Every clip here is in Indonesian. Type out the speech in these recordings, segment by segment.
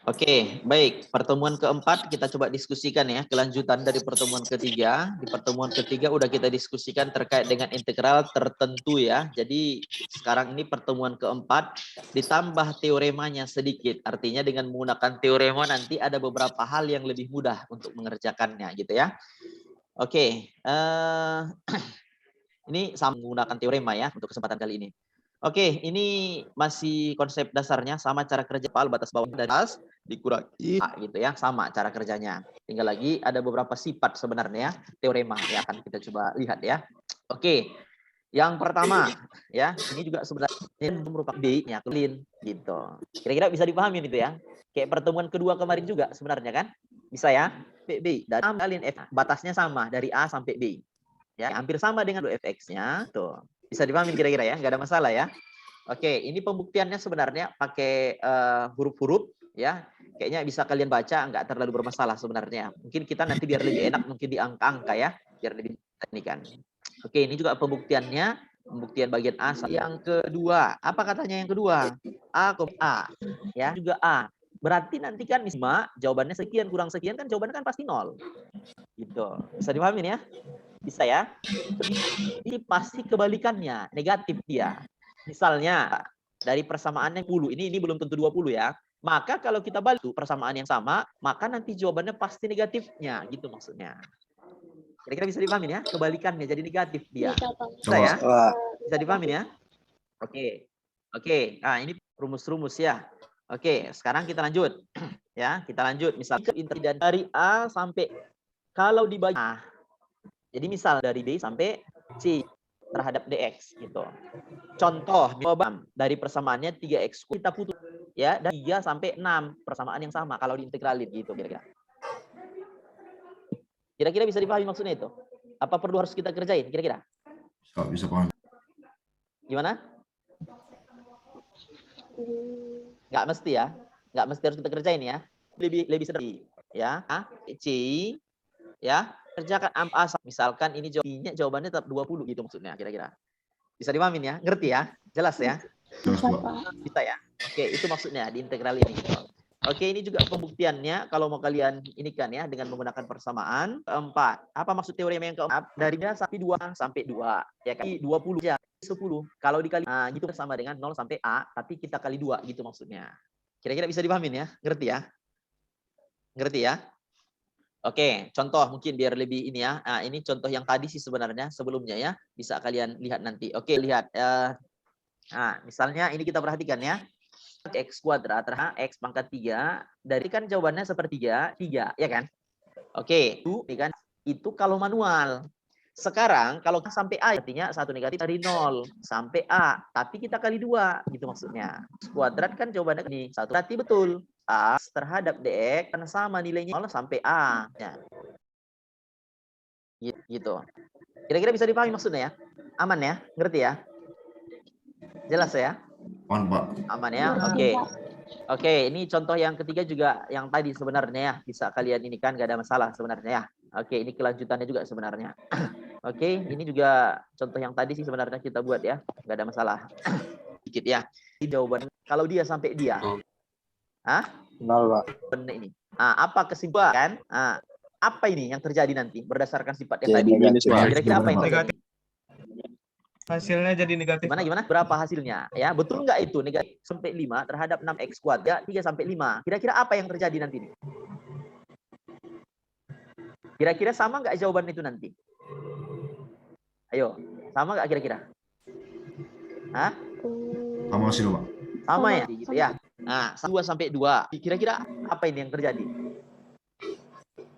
Oke, baik. Pertemuan keempat kita coba diskusikan ya, kelanjutan dari pertemuan ketiga. Di pertemuan ketiga udah kita diskusikan terkait dengan integral tertentu ya. Jadi sekarang ini pertemuan keempat ditambah teoremanya sedikit. Artinya dengan menggunakan teorema nanti ada beberapa hal yang lebih mudah untuk mengerjakannya gitu ya. Oke, ini sama menggunakan teorema ya untuk kesempatan kali ini. Oke, ini masih konsep dasarnya sama cara kerja pal batas bawah dan atas dikurangi A gitu ya, sama cara kerjanya. Tinggal lagi ada beberapa sifat sebenarnya ya, teorema ya akan kita coba lihat ya. Oke. Yang pertama ya, ini juga sebenarnya merupakan B-nya clean gitu. Kira-kira bisa dipahami itu ya. Kayak pertemuan kedua kemarin juga sebenarnya kan? Bisa ya? B dan kalian F batasnya sama dari A sampai B. Ya, hampir sama dengan fx-nya tuh. Bisa dipahami kira-kira ya, nggak ada masalah ya. Oke, ini pembuktiannya sebenarnya pakai huruf-huruf ya. Kayaknya bisa kalian baca, nggak terlalu bermasalah sebenarnya. Mungkin kita nanti biar lebih enak mungkin di angka-angka ya, biar lebih ini kan. Oke, ini juga pembuktiannya, pembuktian bagian A. Yang kedua, apa katanya yang kedua? A, ya juga A. Berarti nanti kan misma jawabannya sekian kurang sekian kan jawabannya kan pasti 0. Gitu. Bisa dipahami ya? Bisa ya? Ini pasti kebalikannya, negatif dia. Misalnya dari persamaannya 10, ini belum tentu 20 ya. Maka kalau kita balik persamaan yang sama, maka nanti jawabannya pasti negatifnya, gitu maksudnya. Kira-kira bisa dipahami ya? Kebalikannya jadi negatif dia. Bisa ya? Bisa dipahami ya? Oke. Oke, nah ini rumus-rumus ya. Oke, sekarang kita lanjut. Ya, kita lanjut. Misalnya dari A sampai kalau dibagi jadi misal dari B sampai C terhadap DX gitu. Contoh dari persamaannya 3X kita putus ya dan 3 sampai 6 persamaan yang sama kalau diintegralin gitu kira-kira. Kira-kira bisa dipahami maksudnya itu? Apa perlu harus kita kerjain kira-kira? Bisa paham. Gimana? Nggak mesti ya. Nggak mesti harus kita kerjain ya. Lebih sederhana ya. C ya. Kerjakan A misalkan ini jawabannya tetap 20 gitu maksudnya kira-kira. Bisa dipahamin ya? Ngerti ya? Jelas ya? Bisa ya? Oke, itu maksudnya di integral ini gitu. Oke, ini juga pembuktiannya kalau mau kalian ini kan ya dengan menggunakan persamaan keempat. Apa maksud teorema yang keempat? Dari sampai 2 sampai 2. Ya kan 20 ya. 10. Kalau dikali gitu sama dengan 0 sampai A, tapi kita kali 2 gitu maksudnya. Kira-kira bisa dipahamin ya? Ngerti ya? Ngerti ya? Oke, contoh mungkin biar lebih ini ya. Nah, ini contoh yang tadi sih sebenarnya sebelumnya ya. Bisa kalian lihat nanti. Oke, lihat. Nah, misalnya ini kita perhatikan ya. X kuadrat terhadap X pangkat 3. Dari kan jawabannya sepertiga, 3, ya kan? Oke, ini kan itu kalau manual. Sekarang kalau sampai A artinya satu negatif dari 0 sampai A, tapi kita kali 2 gitu maksudnya. X kuadrat kan jawabannya ini 1. Berarti betul. A terhadap DX kan sama nilainya 0 sampai A. Ya. Gitu. Kira-kira bisa dipahami maksudnya ya? Aman ya? Ngerti ya? Jelas ya? Aman, Pak. Aman ya? Oke. Oke, ini contoh yang ketiga juga yang tadi sebenarnya ya. Bisa kalian ini kan gak ada masalah sebenarnya ya. Oke, ini kelanjutannya juga sebenarnya. Oke, ini juga contoh yang tadi sih sebenarnya kita buat ya. Gak ada masalah. Sedikit ya. Ini jawaban kalau dia sampai dia. Hah? 0, Pak. Benar ini. Apa kesimpulan? Apa ini yang terjadi nanti berdasarkan sifat yang tadi? Kira-kira apa yang terjadi? Hasilnya jadi negatif. Gimana? Berapa hasilnya? Ya, betul nggak itu negatif sampai 5 terhadap 6x kuadrat 3 sampai 5. Kira-kira apa yang terjadi nanti? Kira-kira sama nggak jawaban itu nanti? Ayo, sama nggak kira-kira? Hah? Sama hasil, Pak. Sama ya, gitu ya. Nah, 2 sampai 2. Kira-kira apa ini yang terjadi?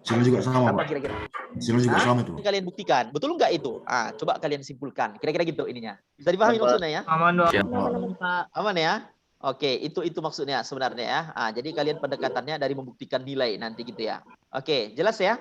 Hasilnya juga sama, Apa Pak. kira-kira? Hasilnya juga sama itu. Kalian buktikan, betul nggak itu? Coba kalian simpulkan. Kira-kira gitu ininya. Bisa dipahami maksudnya ya? Aman dong. Aman ya? Oke, itu maksudnya sebenarnya ya. Jadi kalian pendekatannya dari membuktikan nilai nanti gitu ya. Oke, jelas ya?